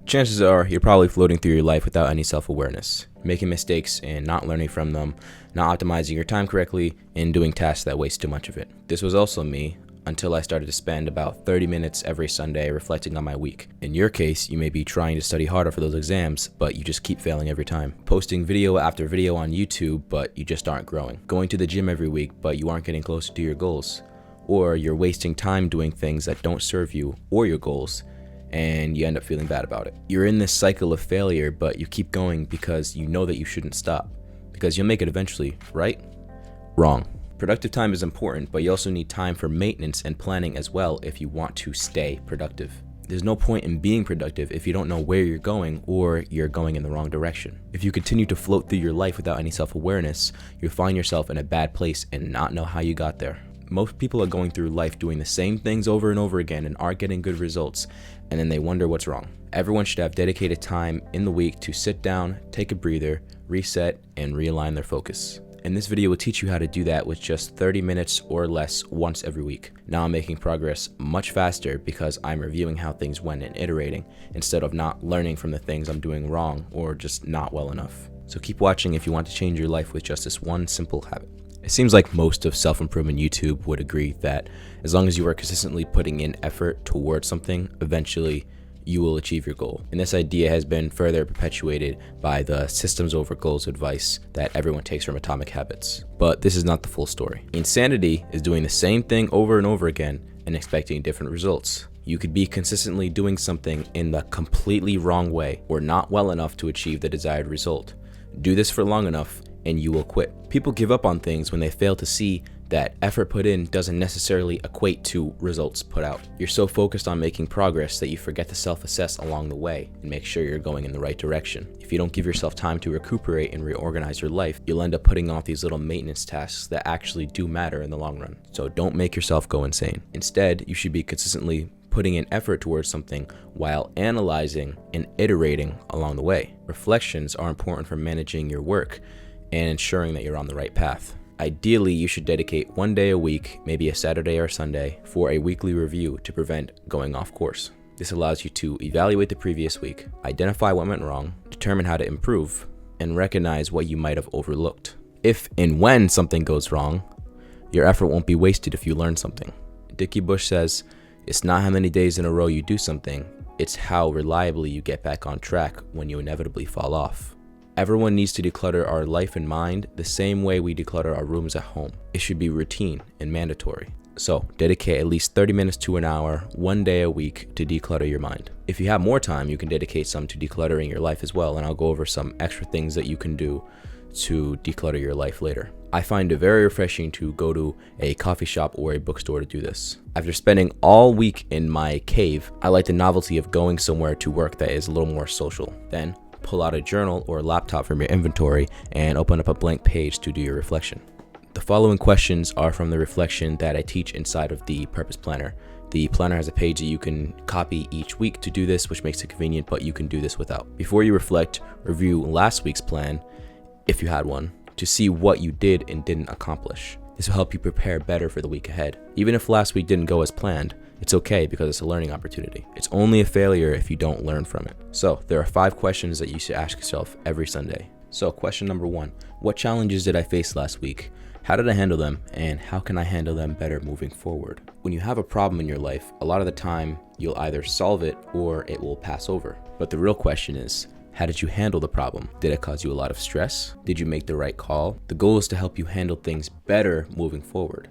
Chances are you're probably floating through your life without any self-awareness, making mistakes and not learning from them, not optimizing your time correctly, and doing tasks that waste too much of it. This was also me until I started to spend about 30 minutes every Sunday reflecting on my week. In your case, you may be trying to study harder for those exams, but you just keep failing every time. Posting video after video on YouTube, but you just aren't growing. Going to the gym every week, but you aren't getting closer to your goals. Or you're wasting time doing things that don't serve you or your goals, and you end up feeling bad about it. You're in this cycle of failure, but you keep going because you know that you shouldn't stop, because you'll make it eventually, right? Wrong. Productive time is important, but you also need time for maintenance and planning as well if you want to stay productive. There's no point in being productive if you don't know where you're going or you're going in the wrong direction. If you continue to float through your life without any self-awareness, you'll find yourself in a bad place and not know how you got there. Most people are going through life doing the same things over and over again and aren't getting good results, and then they wonder what's wrong. Everyone should have dedicated time in the week to sit down, take a breather, reset, and realign their focus. And this video will teach you how to do that with just 30 minutes or less once every week. Now I'm making progress much faster because I'm reviewing how things went and iterating instead of not learning from the things I'm doing wrong or just not well enough. So keep watching if you want to change your life with just this one simple habit. It seems like most of self-improvement YouTube would agree that as long as you are consistently putting in effort towards something, eventually you will achieve your goal. And this idea has been further perpetuated by the systems over goals advice that everyone takes from Atomic Habits. But this is not the full story. Insanity is doing the same thing over and over again and expecting different results. You could be consistently doing something in the completely wrong way or not well enough to achieve the desired result. Do this for long enough and you will quit. People give up on things when they fail to see that effort put in doesn't necessarily equate to results put out. You're so focused on making progress that you forget to self-assess along the way and make sure you're going in the right direction. If you don't give yourself time to recuperate and reorganize your life, you'll end up putting off these little maintenance tasks that actually do matter in the long run. So don't make yourself go insane. Instead, you should be consistently putting in effort towards something while analyzing and iterating along the way. Reflections are important for managing your work and ensuring that you're on the right path. Ideally, you should dedicate one day a week, maybe a Saturday or Sunday, for a weekly review to prevent going off course. This allows you to evaluate the previous week, identify what went wrong, determine how to improve, and recognize what you might have overlooked. If and when something goes wrong, your effort won't be wasted if you learn something. Dickie Bush says, "It's not how many days in a row you do something, it's how reliably you get back on track when you inevitably fall off." Everyone needs to declutter our life and mind the same way we declutter our rooms at home. It should be routine and mandatory. So dedicate at least 30 minutes to an hour, one day a week to declutter your mind. If you have more time, you can dedicate some to decluttering your life as well, and I'll go over some extra things that you can do to declutter your life later. I find it very refreshing to go to a coffee shop or a bookstore to do this. After spending all week in my cave, I like the novelty of going somewhere to work that is a little more social. Then pull out a journal or a laptop from your inventory and open up a blank page to do your reflection. The following questions are from the reflection that I teach inside of the Purpose Planner. The planner has a page that you can copy each week to do this, which makes it convenient, but you can do this without. Before you reflect, review last week's plan, if you had one, to see what you did and didn't accomplish. This will help you prepare better for the week ahead. Even if last week didn't go as planned, it's okay because it's a learning opportunity. It's only a failure if you don't learn from it. So there are 5 questions that you should ask yourself every Sunday. So question number 1, what challenges did I face last week? How did I handle them? And how can I handle them better moving forward? When you have a problem in your life, a lot of the time you'll either solve it or it will pass over. But the real question is, how did you handle the problem? Did it cause you a lot of stress? Did you make the right call? The goal is to help you handle things better moving forward,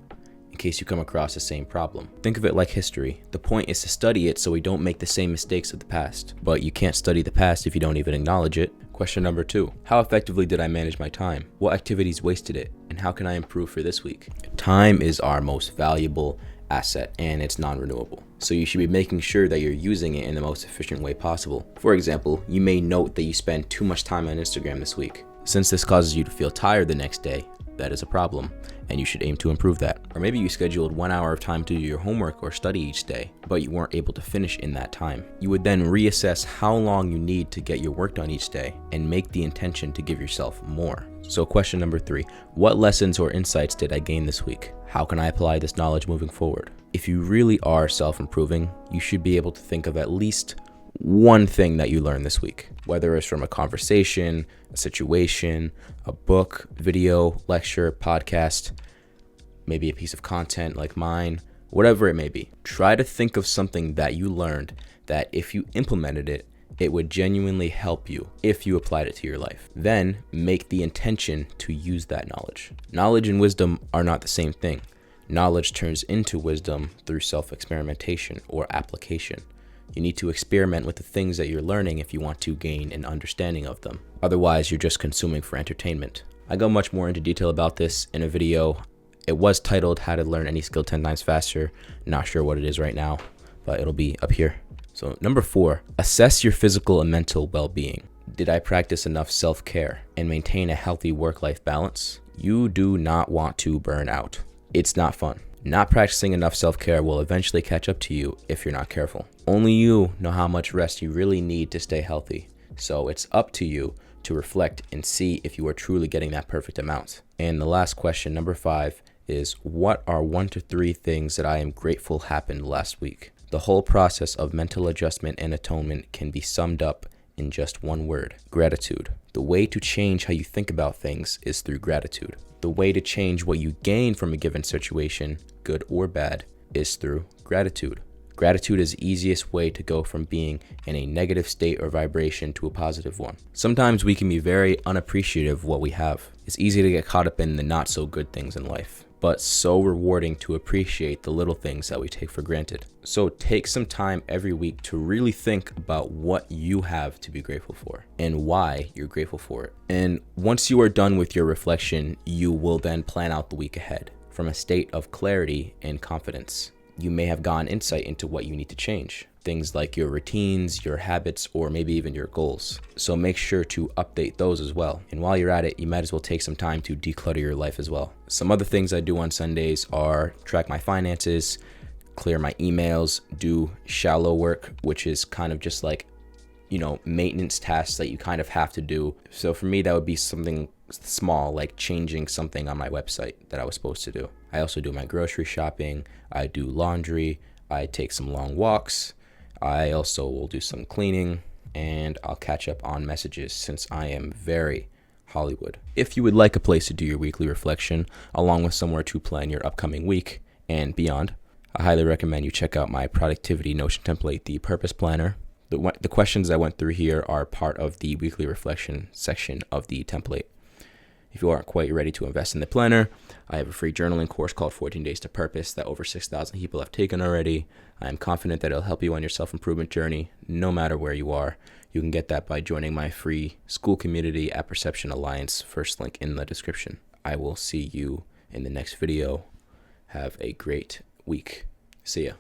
in case you come across the same problem. Think of it like history. The point is to study it so we don't make the same mistakes of the past. But you can't study the past if you don't even acknowledge it. Question number 2, how effectively did I manage my time? What activities wasted it? And how can I improve for this week? Time is our most valuable asset and it's non-renewable. So you should be making sure that you're using it in the most efficient way possible. For example, you may note that you spend too much time on Instagram this week. Since this causes you to feel tired the next day, that is a problem, and you should aim to improve that. Or maybe you scheduled 1 hour of time to do your homework or study each day, but you weren't able to finish in that time. You would then reassess how long you need to get your work done each day and make the intention to give yourself more. So question number 3, what lessons or insights did I gain this week? How can I apply this knowledge moving forward? If you really are self-improving, you should be able to think of at least one thing that you learned this week, whether it's from a conversation, a situation, a book, video, lecture, podcast, maybe a piece of content like mine, whatever it may be. Try to think of something that you learned that if you implemented it, it would genuinely help you if you applied it to your life. Then make the intention to use that knowledge. Knowledge and wisdom are not the same thing. Knowledge turns into wisdom through self-experimentation or application. You need to experiment with the things that you're learning if you want to gain an understanding of them. Otherwise, you're just consuming for entertainment. I go much more into detail about this in a video. It was titled How to Learn Any Skill 10 Times Faster. Not sure what it is right now, but it'll be up here. So number 4, assess your physical and mental well-being. Did I practice enough self-care and maintain a healthy work-life balance? You do not want to burn out. It's not fun. Not practicing enough self-care will eventually catch up to you if you're not careful. Only you know how much rest you really need to stay healthy. So it's up to you to reflect and see if you are truly getting that perfect amount. And the last question, number 5, is what are 1 to 3 things that I am grateful happened last week? The whole process of mental adjustment and atonement can be summed up in just one word: gratitude. The way to change how you think about things is through gratitude. The way to change what you gain from a given situation, good or bad, is through gratitude. Gratitude is the easiest way to go from being in a negative state or vibration to a positive one. Sometimes we can be very unappreciative of what we have. It's easy to get caught up in the not so good things in life, but so rewarding to appreciate the little things that we take for granted. So take some time every week to really think about what you have to be grateful for and why you're grateful for it. And once you are done with your reflection, you will then plan out the week ahead from a state of clarity and confidence. You may have gotten insight into what you need to change, things like your routines, your habits, or maybe even your goals. So make sure to update those as well. And while you're at it, you might as well take some time to declutter your life as well. Some other things I do on Sundays are track my finances, clear my emails, do shallow work, which is kind of just like, maintenance tasks that you kind of have to do. So for me, that would be something small, like changing something on my website that I was supposed to do. I also do my grocery shopping. I do laundry. I take some long walks. I also will do some cleaning, and I'll catch up on messages since I am very Hollywood. If you would like a place to do your weekly reflection, along with somewhere to plan your upcoming week and beyond, I highly recommend you check out my productivity Notion template, the Purpose Planner. The questions I went through here are part of the weekly reflection section of the template. If you aren't quite ready to invest in the planner, I have a free journaling course called 14 Days to Purpose that over 6,000 people have taken already. I am confident that it'll help you on your self-improvement journey, no matter where you are. You can get that by joining my free school community at Perception Alliance, first link in the description. I will see you in the next video. Have a great week. See ya.